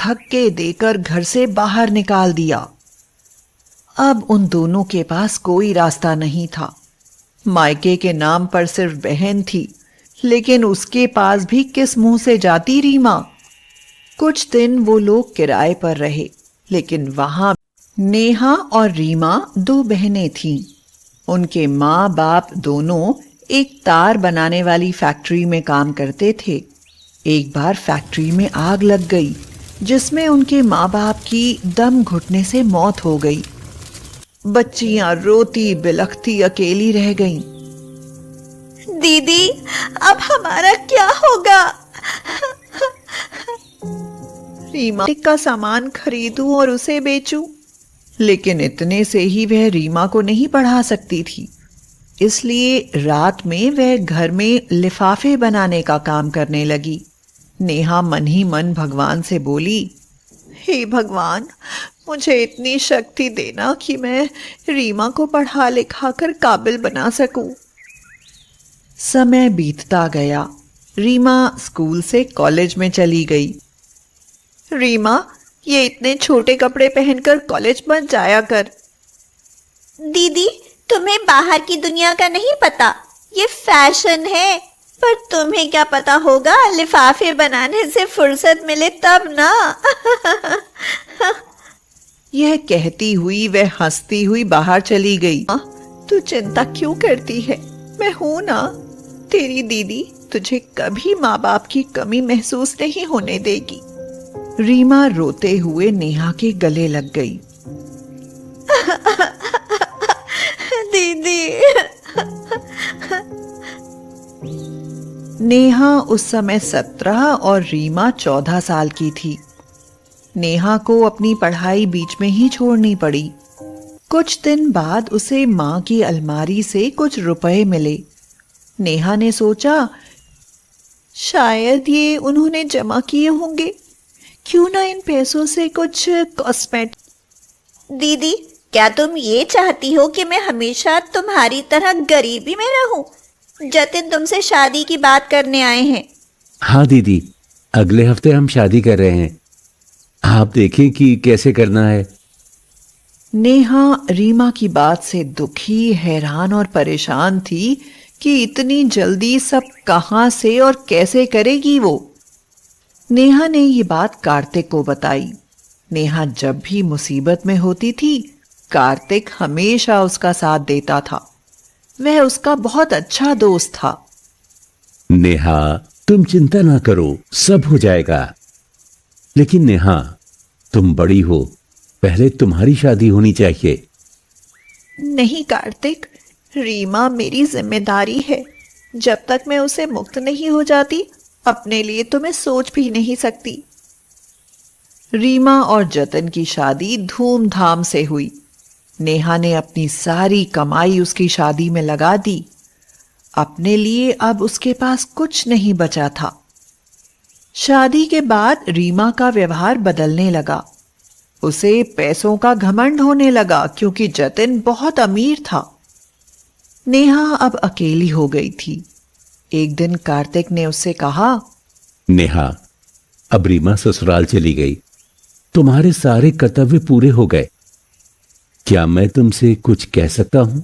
धक्के देकर घर से बाहर निकाल दिया। अब उन दोनों के पास कोई रास्ता नहीं था। मायके के नाम पर सिर्फ बहन थी, लेकिन उसके पास भी किस मुंह से जाती रीमा। कुछ दिन वो लोग किराए पर रहे, लेकिन वहां नेहा और रीमा दो बहनें थीं। उनके माँ बाप दोनों एक तार बनाने वाली फैक्ट्री में काम करते थे। एक बार फैक्ट्री में आग लग गई, जिसमें उनके माँ बाप की दम घुटने से मौत हो गई। बच्चियां रोती बिलखती अकेली रह गईं। दीदी, अब हमारा क्या होगा? रीमा का सामान खरीदूं और उसे बेचूं, लेकिन इतने से ही वह रीमा को नहीं पढ़ा सकती थी। इसलिए रात में वह घर में लिफाफे बनाने का काम करने लगी। नेहा मन ही मन भगवान से बोली, हे भगवान, मुझे इतनी शक्ति देना कि मैं रीमा को पढ़ा लिखा कर काबिल बना सकूं। समय बीतता गया। रीमा स्कूल से कॉलेज में चली गई। रीमा, ये इतने छोटे कपड़े पहनकर कॉलेज मत जाया कर। दीदी, तुम्हें बाहर की दुनिया का नहीं पता, ये फैशन है। पर तुम्हें क्या पता होगा, लिफाफे बनाने से फुर्सत मिले तब ना। यह कहती हुई वह हंसती हुई बाहर चली गई। तू चिंता क्यों करती है, मैं हूं ना, तेरी दीदी तुझे कभी माँ बाप की कमी महसूस नहीं होने देगी। रीमा रोते हुए नेहा के गले लग गई। दीदी। नेहा उस समय 17 और रीमा 14 साल की थी। नेहा को अपनी पढ़ाई बीच में ही छोड़नी पड़ी। कुछ दिन बाद उसे माँ की अलमारी से कुछ रुपए मिले। नेहा ने सोचा, शायद ये उन्होंने जमा किए होंगे, क्यों ना इन पैसों से कुछ कॉस्मेटिक। दीदी, क्या तुम ये चाहती हो कि मैं हमेशा तुम्हारी तरह गरीबी में रहूं? जतिन तुमसे शादी की बात करने आए हैं। हाँ दीदी, अगले हफ्ते हम शादी कर रहे हैं। आप देखें कि कैसे करना है। नेहा रीमा की बात से दुखी, हैरान और परेशान थी कि इतनी जल्दी सब कहां से और कैसे करेगी वो। नेहा ने ये बात कार्तिक को बताई। नेहा जब भी मुसीबत में होती थी, कार्तिक हमेशा उसका साथ देता था। वह उसका बहुत अच्छा दोस्त था। नेहा, तुम चिंता ना करो, सब हो जाएगा। लेकिन नेहा, तुम बड़ी हो, पहले तुम्हारी शादी होनी चाहिए। नहीं कार्तिक, रीमा मेरी जिम्मेदारी है। जब तक मैं उसे मुक्त नहीं हो जाती, अपने लिए तो मैं सोच भी नहीं सकती। रीमा और जतिन की शादी धूमधाम से हुई। नेहा ने अपनी सारी कमाई उसकी शादी में लगा दी। अपने लिए अब उसके पास कुछ नहीं बचा था। शादी के बाद रीमा का व्यवहार बदलने लगा। उसे पैसों का घमंड होने लगा, क्योंकि जतिन बहुत अमीर था। नेहा अब अकेली हो गई थी। एक दिन कार्तिक ने उससे कहा, नेहा, अब रीमा ससुराल चली गई, तुम्हारे सारे कर्तव्य पूरे हो गए। क्या मैं तुमसे कुछ कह सकता हूं?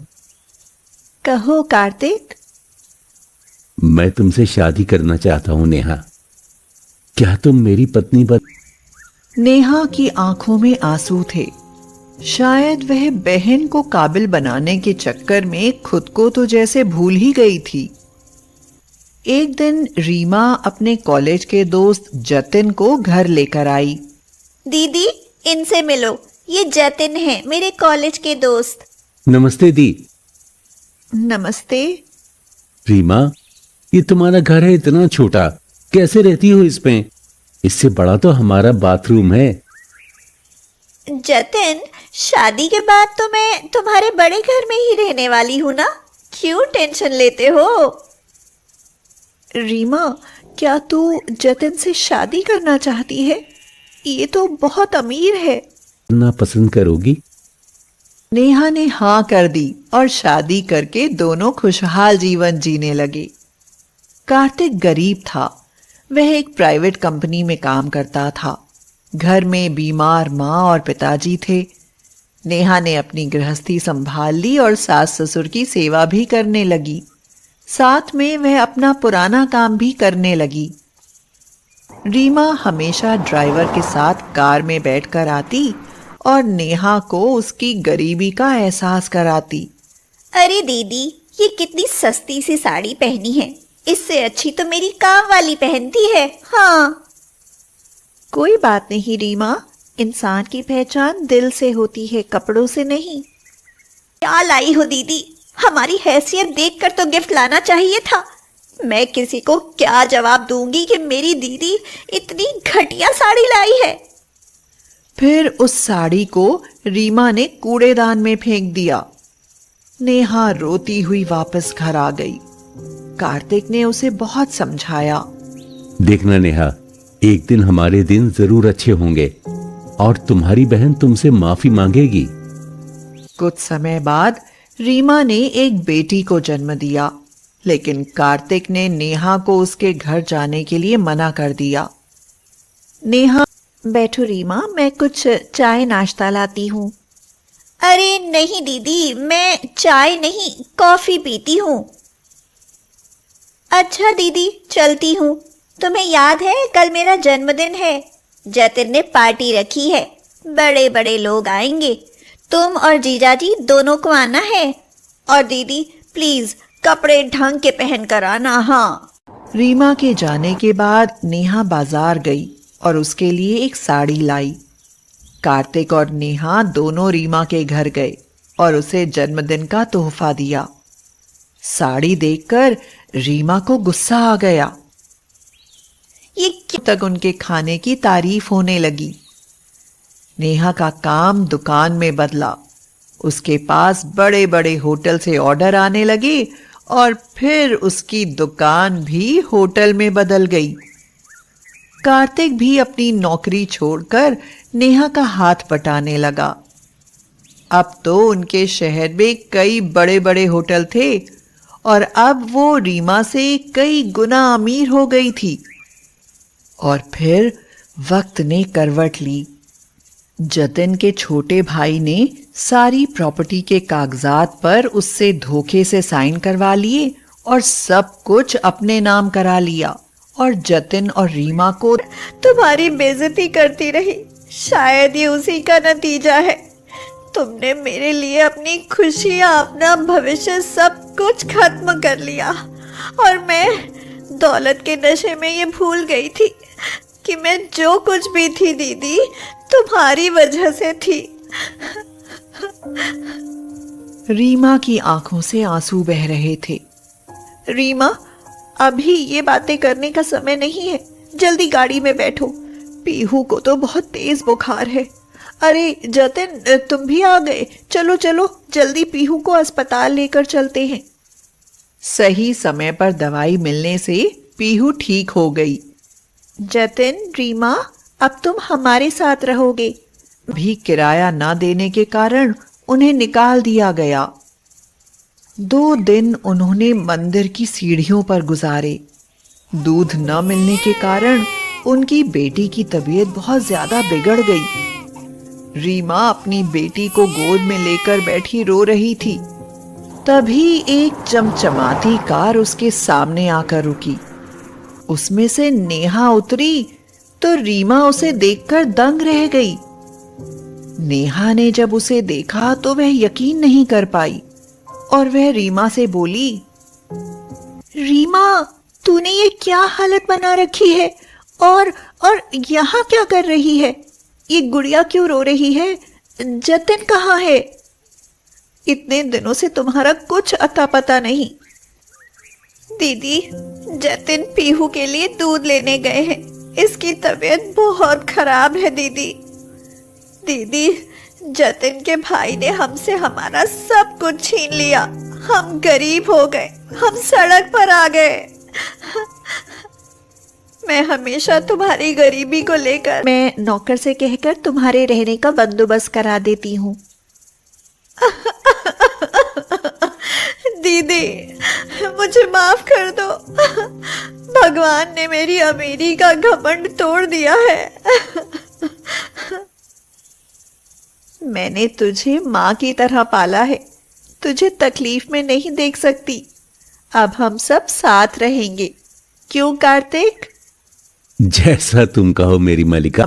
कहो कार्तिक। मैं तुमसे शादी करना चाहता हूं नेहा। क्या तुम मेरी पत्नी बन? नेहा की आंखों में आंसू थे। शायद वह बहन को काबिल बनाने के चक्कर में खुद को तो जैसे भूल ही गई थी। एक दिन रीमा अपने कॉलेज के दोस्त जतिन को घर लेकर आई। दीदी, इनसे मिलो, ये जतिन है, मेरे कॉलेज के दोस्त। नमस्ते दी। नमस्ते। रीमा, ये तुम्हारा घर है इतना छोटा, कैसे रहती हो इसमें? इससे बड़ा तो हमारा बाथरूम है। जतिन, शादी के बाद तो मैं तुम्हारे बड़े घर में ही रहने वाली हूं ना, क्यों टेंशन लेते हो? रीमा, क्या तू जतिन से शादी करना चाहती है? ये तो बहुत अमीर है। ना पसंद करोगी? नेहा ने हाँ कर दी और शादी करके दोनों खुशहाल जीवन जीने लगे। कार्तिक गरीब था। वह एक प्राइवेट कंपनी में काम करता था। घर में बीमार माँ और पिताजी थे। नेहा ने अपनी गृहस्थी संभाल ली और सास ससुर की सेवा भी करने लगी। साथ में वह अपना पुराना काम भी करने लगी। रीमा हमेशा ड्राइवर के साथ कार में बैठकर आती और नेहा को उसकी गरीबी का एहसास कराती। अरे दीदी, ये कितनी सस्ती सी साड़ी पहनी है, इससे अच्छी तो मेरी काम वाली पहनती है। हाँ, कोई बात नहीं रीमा, इंसान की पहचान दिल से होती है, कपड़ों से नहीं। क्या लाई हो दीदी, हमारी हैसियत देखकर तो गिफ्ट लाना चाहिए था। मैं किसी को क्या जवाब दूंगी कि मेरी दीदी इतनी घटिया साड़ी लाई है। फिर उस साड़ी को रीमा ने कूड़ेदान में फेंक दिया। नेहा रोती हुई वापस घर आ गई। कार्तिक ने उसे बहुत समझाया। देखना नेहा, एक दिन हमारे दिन जरूर अच्छे होंगे और तुम्हारी बहन तुमसे माफी मांगेगी। कुछ समय बाद रीमा ने एक बेटी को जन्म दिया, लेकिन कार्तिक ने नेहा को उसके घर जाने के लिए मना कर दिया। नेहा, बैठो रीमा, मैं कुछ चाय नाश्ता लाती हूँ। अरे नहीं दीदी, मैं चाय नहीं कॉफी पीती हूँ। अच्छा दीदी, चलती हूँ। तुम्हें याद है कल मेरा जन्मदिन है, जतिन ने पार्टी रखी है, बड़े बड़े लोग आएंगे, तुम और जीजाजी दोनों को आना है। और दीदी प्लीज कपड़े ढंग के पहन कर आना। हाँ। रीमा के जाने के बाद नेहा बाजार गई और उसके लिए एक साड़ी लाई। कार्तिक और नेहा दोनों रीमा के घर गए और उसे जन्मदिन का तोहफा दिया। साड़ी देखकर रीमा को गुस्सा आ गया। ये तक उनके खाने की तारीफ होने लगी। नेहा का काम दुकान में बदला। उसके पास बड़े बड़े होटल से ऑर्डर आने लगे और फिर उसकी दुकान भी होटल में बदल गई। कार्तिक भी अपनी नौकरी छोड़कर नेहा का हाथ बटाने लगा। अब तो उनके शहर में कई बड़े बड़े होटल थे और अब वो रीमा से कई गुना अमीर हो गई थी। और फिर वक्त ने करवट ली। जतिन के छोटे भाई ने सारी प्रॉपर्टी के कागजात पर उससे धोखे से साइन करवा लिए और सब कुछ अपने नाम करा लिया और जतिन और रीमा को तुम्हारी बेइज्जती करती रही। शायद ये उसी का नतीजा है। तुमने मेरे लिए अपनी खुशियां, अपना भविष्य सब कुछ खत्म कर लिया और मैं दौलत के नशे में ये भूल गई थी कि मैं जो कुछ भी थी दीदी तुम्हारी वजह से थी। रीमा की आंखों से आंसू बह रहे थे। रीमा, अभी ये बातें करने का समय नहीं है, जल्दी गाड़ी में बैठो। पीहू को तो बहुत तेज बुखार है। अरे जतिन, तुम भी आ गए। चलो चलो, जल्दी पीहू को अस्पताल लेकर चलते हैं। सही समय पर दवाई मिलने से पीहू ठीक हो गई। जतिन, रीमा, अब तुम हमारे साथ रहोगे। भी किराया ना देने के कारण उन्हें निकाल दिया गया। 2 दिन उन्होंने मंदिर की सीढ़ियों पर गुजारे। दूध न मिलने के कारण उनकी बेटी की तबीयत बहुत ज्यादा बिगड़ गई। रीमा अपनी बेटी को गोद में लेकर बैठी रो रही थी। तभी एक चमचमाती कार उसके सामने आकर रुकी। उसमें से नेहा उतरी तो रीमा उसे देखकर दंग रह गई। नेहा ने जब उसे देखा तो वह यकीन नहीं कर पाई और वह रीमा से बोली, रीमा, तूने ये क्या हालत बना रखी है और यहाँ क्या कर रही है? ये गुड़िया क्यों रो रही है? जतिन कहाँ है? इतने दिनों से तुम्हारा कुछ अता पता नहीं। दीदी, जतिन पीहू के लिए दूध लेने गए हैं। इसकी तबीयत बहुत खराब है दीदी। दीदी, जतिन के भाई ने हमसे हमारा सब कुछ छीन लिया। हम गरीब हो गए, हम सड़क पर आ गए। मैं हमेशा तुम्हारी गरीबी को लेकर मैं नौकर से कहकर तुम्हारे रहने का बंदोबस्त करा देती हूँ। दीदी, मुझे माफ कर दो। भगवान ने मेरी अमीरी का घमंड तोड़ दिया है। मैंने तुझे माँ की तरह पाला है, तुझे तकलीफ में नहीं देख सकती। अब हम सब साथ रहेंगे, क्यों कार्तिक? जैसा तुम कहो मेरी मलिका।